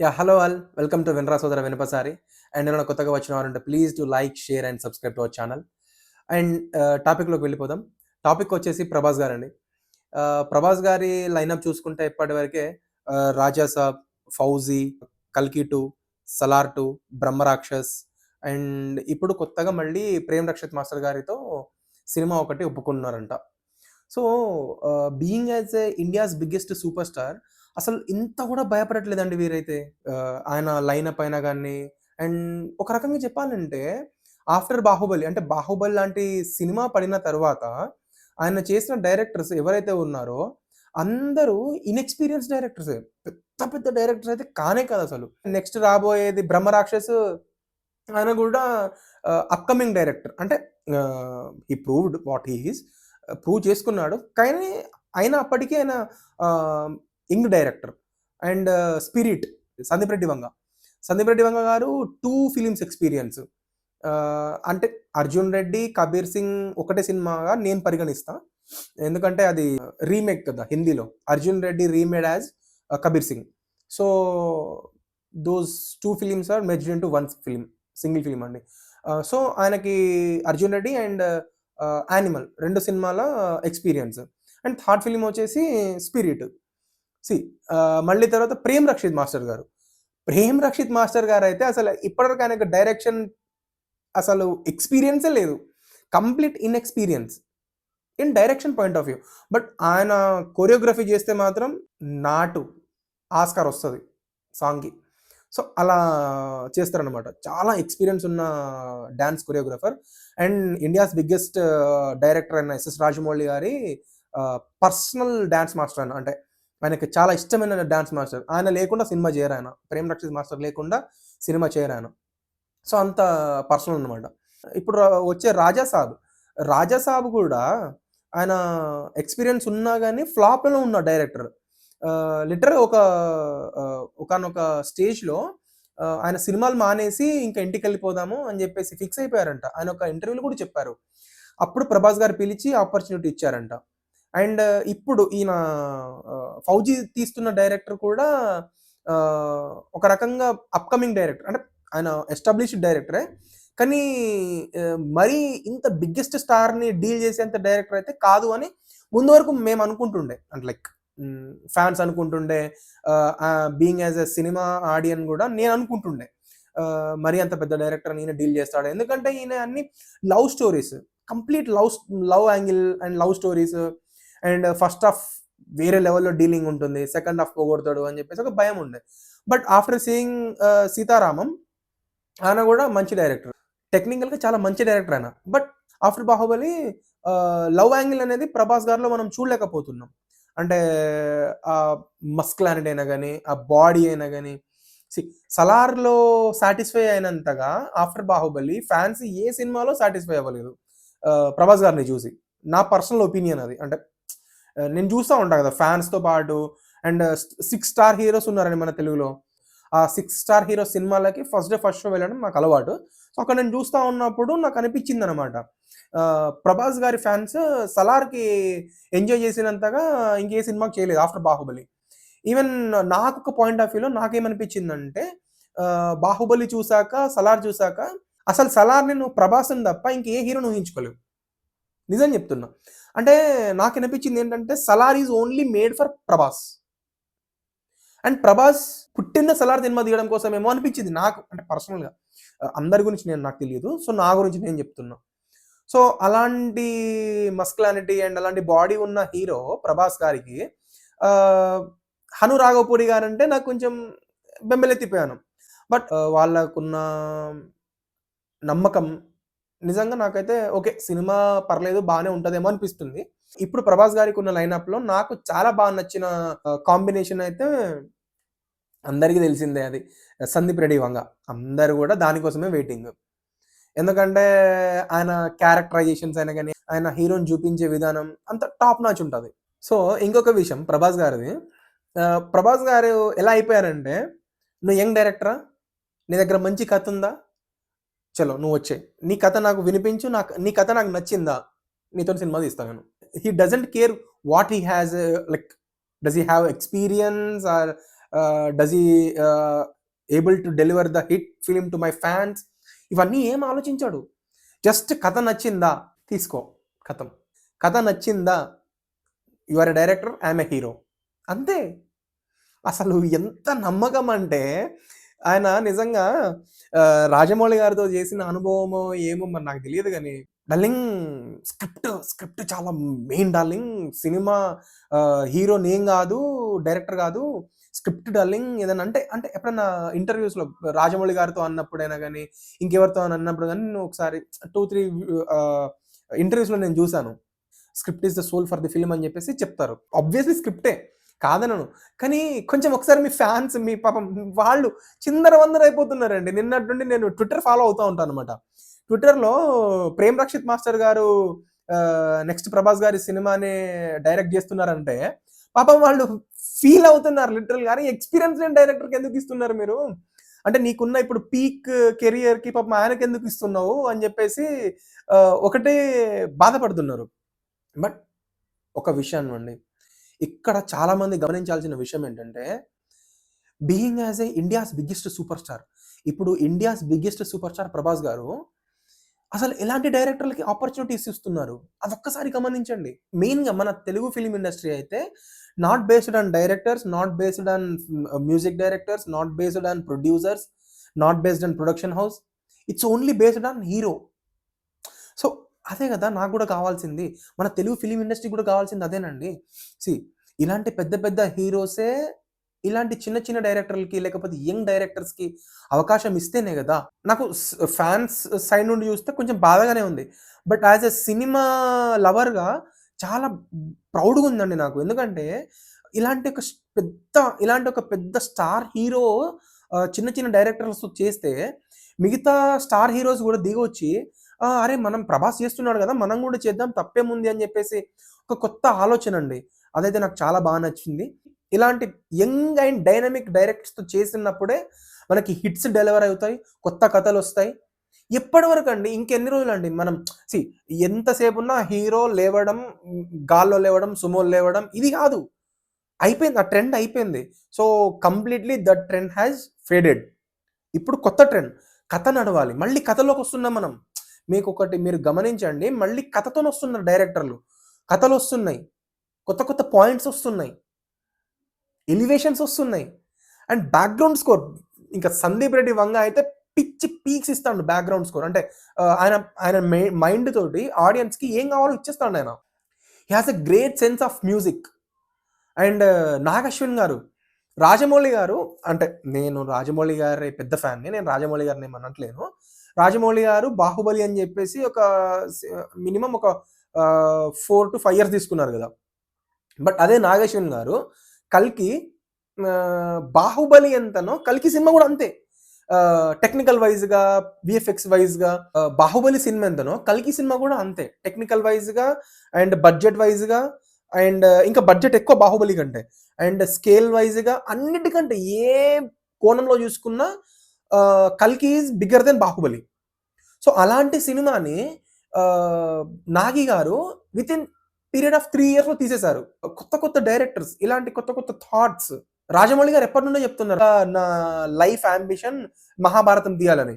Hello all. Welcome to వినరా సోదర వినపసారి. And ఏమైనా కొత్తగా వచ్చిన వారుంటే please do like, share and subscribe to our channel. And టాపిక్‌లోకి వెళ్ళిపోదాం. టాపిక్ వచ్చేసి 'ప్రభాస్' గారండి. 'ప్రభాస్' గారి లైనప్ చూసుకుంటే ఇప్పటివరకే 'రాజా సాబ్', 'ఫౌజీ', 'కల్కి 2', 'సలార్ 2', 'బ్రహ్మరాక్షస్' అండ్ ఇప్పుడు కొత్తగా మళ్ళీ 'ప్రేమ్ రక్షిత్ మాస్టర్' గారితో సినిమా ఒకటి ఒప్పుకున్నారంట. So, being as a India's biggest super star అసలు ఇంత కూడా భయపడట్లేదండి వీరైతే. ఆయన లైనప్ అయినా గాని అండ్ ఒక రకంగా చెప్పాలంటే ఆఫ్టర్ 'బాహుబలి' అంటే 'బాహుబలి' లాంటి సినిమా పడిన తర్వాత ఆయన చేసిన డైరెక్టర్స్ ఎవరైతే ఉన్నారో అందరూ ఇన్‌ఎక్స్‌పీరియన్స్ డైరెక్టర్సే. పెద్ద పెద్ద డైరెక్టర్స్ అయితే కానే కాదసలు. నెక్స్ట్ రాబోయేది 'బ్రహ్మరాక్షస్' ఆయన గూడా అప్‌కమింగ్ డైరెక్టర్. అంటే he proved what he is. Prove చేసుకున్నాడు. కానీ అయినా అప్పటికి ఆయన ah, young director. And 'Spirit' Sandeep Reddy Vanga. Sandeep Reddy Vanga garu 2 films experience. అంటే 'అర్జున్ రెడ్డి', 'కబీర్ సింగ్' ఒకటే సినిమాగా నేను పరిగణిస్తా. ఎందుకంటే అది రీమేక్ కదా హిందీలో. 'Arjun Reddy' remade as 'Kabir Singh.' So, those 2 films are merged into 1 film. Single film అండి. సో, ఆయనకి 'అర్జున్ రెడ్డి' అండ్ 'యానిమల్' 2 సినిమాల ఎక్స్‌పీరియన్స్. అండ్ థర్డ్ ఫిల్మ్ వచ్చేసి 'స్పిరిట్.' సీ మళ్ళీ తర్వాత 'ప్రేమ్ రక్షిత్ మాస్టర్' గారు. 'ప్రేమ్ రక్షిత్ మాస్టర్' గారైతే అసలు ఇప్పటివరకు ఆయనకు డైరెక్షన్ అసలు ఎక్స్‌పీరియన్సే లేదు. Complete inexperience in direction point of view. But ఆయన కొరియోగ్రఫీ చేస్తే మాత్రం నాటు ఆస్కార్ వస్తది సాంగ్‌కి. సో, అలా చేస్తారనమాట. చాలా ఎక్స్‌పీరియన్స్ ఉన్న dance choreographer and India's biggest director అయిన ఎస్ఎస్ రాజమౌళి గారి పర్సనల్ డాన్స్ మాస్టర్ ఆయన. అంటే ఆయనకి చాలా ఇష్టమైన డాన్స్ మాస్టర్. ఆయన లేకుండా సినిమా చేయరాయన. 'ప్రేమ్ రక్షిత్ మాస్టర్' లేకుండా సినిమా చేయరాయన. సో, అంత పర్సనల్ అనమాట. ఇప్పుడు వచ్చే 'రాజా సాబ్'. 'రాజా సాబ్' కూడా ఆయన ఎక్స్‌పీరియన్స్ ఉన్నా గాని ఫ్లాప్‌లో ఉన్న డైరెక్టర్. లిటరల్‌గా ఒకానొక స్టేజ్‌లో ఆయన సినిమాలు మానేసి ఇంక ఇంటికెళ్ళిపోదాము అని జెప్పేసి ఫిక్స్ అయిపోయారంట. ఆయన ఒక ఇంటర్వ్యూలో కూడా చెప్పారు. అప్పుడు 'ప్రభాస్' గారు పిలిచి ఆపర్చునిటీ ఇచ్చారంట. అండ్ ఇప్పుడు ఈయన 'ఫౌజీ' తీస్తున్న డైరెక్టర్ కూడా ఒక రకంగా అప్‌కమింగ్ డైరెక్టర్. అంటే ఆయన ఎస్టాబ్లిష్డ్ డైరెక్టరే. కానీ మరీ ఇంత బిగ్గెస్ట్ స్టార్‌ని డీల్ చేసేంత డైరెక్టర్ అయితే కాదు అని ముందు వరకు మేము అనుకుంటుండే. అంటే లైక్ ఫాన్స్ అనుకుంటుండే. Being as a cinema audience గూడా నేను అనుకుంటుండే. మరీ అంత పెద్ద డైరెక్టర్ ఈయన డీల్ చేస్తాడా? ఎందుకంటే ఈయన అన్ని love stories. Complete love angle and love stories and first half వేరే లెవెల్‌లో డీలింగ్ ఉంటుంది. సెకండ్ హాఫ్ పోగొడతాడు అని చెప్పేసి ఒక భయం ఉండే. బట్ ఆఫ్టర్ సీయింగ్ 'సీతారామం' ఆయన గూడా మంచి డైరెక్టర్. టెక్నికల్‌గా చాలా మంచి డైరెక్టర్ ఆయన. But after 'Baahubali' love angle అనేది 'ప్రభాస్' గారిలో మనం చూడలేకపోతున్నాం. అంటే మస్కులానిటీ అయినా గాని, ఆ బాడీ అయినా గాని. సీ 'సలార్‌లో' సాటిస్ఫై అయినంతగా ఆఫ్టర్ 'బాహుబలి' ఫాన్స్ ఏ సినిమాలో సాటిస్ఫై అవ్వలేదు. 'ప్రభాస్' గారిని చూసి. నా పర్సనల్ ఒపీనియన్ అది. అంటే నేను చూస్తా ఉంటా కదా! ఫాన్స్‌తో పాటు అండ్ 6 స్టార్ హీరోస్ ఉన్నారండి మన తెలుగులో. ఆ 6 స్టార్ హీరో సినిమాలకి ఫస్ట్ షో వెళ్ళడం నాకు అలవాటు. సో, అక్కడ నేను చూస్తా ఉన్నప్పుడు నాకు అనిపించిందనమాట. 'ప్రభాస్' గారి ఫాన్స్ 'సలార్‌కి' ఎంజాయ్ చేసినంతగా ఇంకే సినిమాకి చేయలేదు ఆఫ్టర్ 'బాహుబలి.' ఈవెన్ నాకొక పాయింట్ ఆఫ్ వ్యూలో నాకేమనిపించిందంటే 'బాహుబలి' చూసాక, 'సలార్' చూసాక అసలు 'సలార్‌ని' నువ్వు 'ప్రభాస్‌ని' తప్ప ఇంకే హీరోని ఊహించుకోలేవు. నిజం చెప్తున్నా. అంటే నాకనిపించిందేంటంటే 'Salaar' is only made for 'Prabhas.' And 'Prabhas' పుట్టిందే 'సలార్' సినిమా తీయడం కోసమేమో అనిపించింది నాకు. అంటే పర్సనల్‌గా. అందరి గురించి నాకు తెలీదు. సో, నా గురించి నేను చెప్తున్నా. సో, అలాంటి మస్కులానిటీ అండ్ అలాంటి బాడీ ఉన్న హీరో 'ప్రభాస్' గారికి ఆహ్, 'హను రాఘవపూడి' గారంటే నాకు కొంచెం బెంబేలెత్తిపోయాను. బట్ వాళ్ళకున్న నమ్మకం నిజంగా నాకైతే ఓకే. సినిమా పర్లేదు బానే ఉంటదేమో అనిపిస్తుంది. ఇప్పుడు 'ప్రభాస్' గారికున్న లైనప్‌లో నాకు చాలా నచ్చిన కాంబినేషన్ అయితే అందరికీ తెలిసిందే అది. 'సందీప్ రెడ్డి వంగ.' అందరూ గూడా దానికోసమే వెయిటింగ్. ఎందుకంటే ఆయన క్యారెక్టరైజేషన్స్ అయినా గాని, ఆయన హీరోని చూపించే విధానం అంతా టాప్ నాచ్ ఉంటది. సో, ఇంకొక విషయం 'ప్రభాస్' గారిది. 'ప్రభాస్' గారు ఎలా అయిపోయారంటే, "నువ్వు యంగ్ డైరెక్టరా? నీ దగ్గర మంచి కథుందా? చలో నువ్వొచ్చేయి. నీ కథ నాకు వినిపించు. నీ కథ నాకు నచ్చిందా? నీతోని సినిమా తీస్తా నేను." హి doesn't care what he has like does he have experience or does he able to deliver the hit film to my fans? ఇవన్నీ ఏం ఆలోచించాడు. జస్ట్ కథ నచ్చిందా తీసుకో, కథం. కథ నచ్చిందా, you are a director, I'm a hero, అంతే. అసలు ఎంత నమ్మకం అంటే ఆయన నిజంగా రాజమౌళి గారితో చేసిన అనుభవమో ఏమో మరి నాకు తెలియదు కానీ, డార్లింగ్ స్క్రిప్ట్ చాలా మెయిన్ డార్లింగ్. సినిమా హీరో నేను కాదు, డైరెక్టర్ కాదు, స్క్రిప్ట్ డార్లింగ్. ఏదైనా అంటే అంటే ఎప్పుడన్నా ఇంటర్వ్యూస్లో రాజమౌళి గారితో అన్నప్పుడైనా కానీ, ఇంకెవరితో అని అన్నప్పుడు కానీ, నేను ఒకసారి 2-3 ఇంటర్వ్యూస్లో నేను చూశాను. Script is the soul for the film అని చెప్పేసి చెప్తారు. ఆబ్వియస్లీ స్క్రిప్టే కాదనను, కానీ కొంచెం ఒకసారి మీ ఫ్యాన్స్, మీ పాపం వాళ్ళు చిందరవందర అయిపోతున్నారండి. నిన్నటి నుండి నేను ట్విట్టర్ ఫాలో అవుతూ ఉంటాను అనమాట. ట్విట్టర్లో ప్రేమ్ రక్షిత్ మాస్టర్ గారు నెక్స్ట్ ప్రభాస్ గారి సినిమాని డైరెక్ట్ చేస్తున్నారంటే పాపం వాళ్ళు ఫీల్ అవుతున్నారు లిటరల్ గానీ, ఎక్స్పీరియన్స్ లేని డైరెక్టర్కి ఎందుకు ఇస్తున్నారు మీరు, అంటే నీకున్న ఇప్పుడు పీక్ కెరియర్కి పాపం ఆయనకి ఎందుకు ఇస్తున్నావు అని చెప్పేసి ఒకటే బాధపడుతున్నారు. బట్ ఒక విషయం అండి, ఇక్కడ చాలామంది గమనించాల్సిన విషయం ఏంటంటే, being as a India's biggest super star, ఇప్పుడు India's biggest super star Prabhas garu అసలు ఎలాంటి డైరెక్టర్లకి ఆపర్చునిటీస్ ఇస్తున్నారు అదొక్కసారి గమనించండి. మెయిన్గా మన తెలుగు ఫిలిం ఇండస్ట్రీ అయితే not based on directors, not based on music directors, not based on producers, not based on production house, it's only based on hero. So అదే కదా నాకు కూడా కావాల్సింది, మన తెలుగు ఫిలిం ఇండస్ట్రీ కూడా కావాల్సింది అదేనండి. సి ఇలాంటి పెద్ద పెద్ద హీరోసే ఇలాంటి చిన్న చిన్న డైరెక్టర్లకి లేకపోతే యంగ్ డైరెక్టర్స్కి అవకాశం ఇస్తేనే కదా. నాకు ఫ్యాన్స్ సైడ్ నుండి చూస్తే కొంచెం బాధగానే ఉంది. బట్ యాజ్ ఎ సినిమా లవర్గా చాలా ప్రౌడ్గా ఉందండి నాకు. ఎందుకంటే ఇలాంటి ఒక ఇలాంటి ఒక పెద్ద స్టార్ హీరో చిన్న చిన్న డైరెక్టర్స్ చేస్తే మిగతా స్టార్ హీరోస్ కూడా దిగొచ్చి అరే మనం ప్రభాస్ చేస్తున్నాడు కదా, మనం కూడా చేద్దాం తప్పేముంది అని చెప్పేసి ఒక కొత్త ఆలోచన అండి. అదైతే నాకు చాలా బాగా నచ్చింది. ఇలాంటి యంగ్ అండ్ డైనమిక్ డైరెక్టర్స్తో చేసినప్పుడే మనకి హిట్స్ డెలివర్ అవుతాయి, కొత్త కథలు వస్తాయి. ఎప్పటి వరకు అండి, ఇంకెన్ని రోజులండి మనం ఎంతసేపు ఉన్నా హీరో లేవడం, గాల్లో లేవడం, సుమోలు లేవడం, ఇది కాదు. అయిపోయింది, ఆ ట్రెండ్ అయిపోయింది. So completely that trend has faded. ఇప్పుడు కొత్త ట్రెండ్, కథ నడవాలి. మళ్ళీ కథలోకి వస్తున్నాం మనం. మీకు ఒకటి మీరు గమనించండి, మళ్ళీ కథతో వస్తున్నారు డైరెక్టర్లు, కథలు వస్తున్నాయి, కొత్త కొత్త పాయింట్స్ వస్తున్నాయి, ఎలివేషన్స్ వస్తున్నాయి, అండ్ బ్యాక్గ్రౌండ్ స్కోర్. ఇంకా సందీప్ రెడ్డి వంగ అయితే పిచ్చి పీక్స్ ఇస్తాడు బ్యాక్గ్రౌండ్ స్కోర్. అంటే ఆయన ఆయన మైండ్ తోటి ఆడియన్స్కి ఏం కావాలో ఇచ్చేస్తాడు ఆయన. He has a great sense of music. And Nag Ashwin గారు, రాజమౌళి గారు, అంటే నేను రాజమౌళి గారి పెద్ద ఫ్యాన్ని, నేను రాజమౌళి గారిని ఏమనట్లేను. రాజమౌళి గారు బాహుబలి అని చెప్పేసి ఒక మినిమం ఒక 4 to 5 years తీసుకున్నారు కదా. బట్ అదే నాగశ్విన్ గారు కల్కి, బాహుబలి ఎంతనో కల్కి సినిమా కూడా అంతే. టెక్నికల్ వైజ్గా, విఎఫ్ఎక్స్ వైజ్గా బాహుబలి సినిమా ఎంతనో కల్కి సినిమా కూడా అంతే, టెక్నికల్ వైజ్గా అండ్ బడ్జెట్ వైజ్గా. అండ్ ఇంకా బడ్జెట్ ఎక్కువ బాహుబలి కంటే, అండ్ స్కేల్ వైజ్గా అన్నిటికంటే ఏ కోణంలో చూసుకున్నా కల్కి is bigger than Baahubali. So అలాంటి సినిమాని నాగి గారు విత్ ఇన్ పీరియడ్ ఆఫ్ 3 yearsలో తీసేశారు. కొత్త కొత్త డైరెక్టర్స్, ఇలాంటి కొత్త కొత్త థాట్స్. రాజమౌళి గారు ఎప్పటి నుండో చెప్తున్నారు నా లైఫ్ అంబిషన్ మహాభారతం తీయాలని.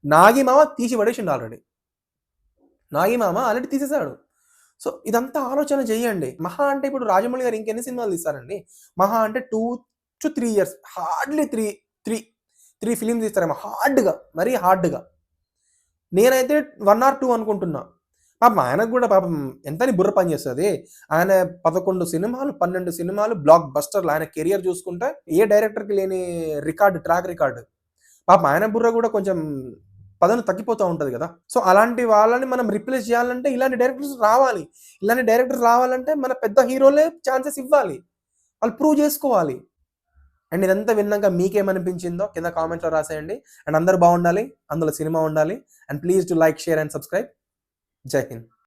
నాగి మామ తీసి పడేసిండు ఆల్రెడీ. నాగి మామ ఆల్రెడీ తీసేశాడు. సో ఇదంతా ఆలోచన చేయండి. మహా అంటే ఇప్పుడు రాజమౌళి గారు ఇంకెన్ని సినిమాలు తీస్తారండి? మహా అంటే 2 to 3 years, హార్డ్లీ 3 ఫిలిమ్స్ తీస్తారేమో హార్డ్గా, మరీ హార్డ్గా. నేనైతే 1 or 2 అనుకుంటున్నా. పాపం ఆయనకు కూడా పాపం ఎంతని బుర్ర పని చేస్తుంది. ఆయన 11 సినిమాలు 12 సినిమాలు బ్లాక్ బస్టర్లు. ఆయన కెరియర్ చూసుకుంటే ఏ డైరెక్టర్కి లేని ట్రాక్ రికార్డు. పాపం ఆయన బుర్ర కూడా కొంచెం పదను తగ్గిపోతూ ఉంటుంది కదా. సో అలాంటి వాళ్ళని మనం రిప్లేస్ చేయాలంటే ఇలాంటి డైరెక్టర్స్ రావాలి. ఇలాంటి డైరెక్టర్స్ రావాలంటే మన పెద్ద హీరోలే ఛాన్సెస్ ఇవ్వాలి, వాళ్ళు ప్రూవ్ చేసుకోవాలి. అండ్ ఇదంతా విన్నాక మీకేమనిపించిందో కింద కామెంట్లో రాసేయండి. అండ్ అందరూ బాగుండాలి, అందులో సినిమా ఉండాలి. And please to like, share and subscribe. జై హింద్.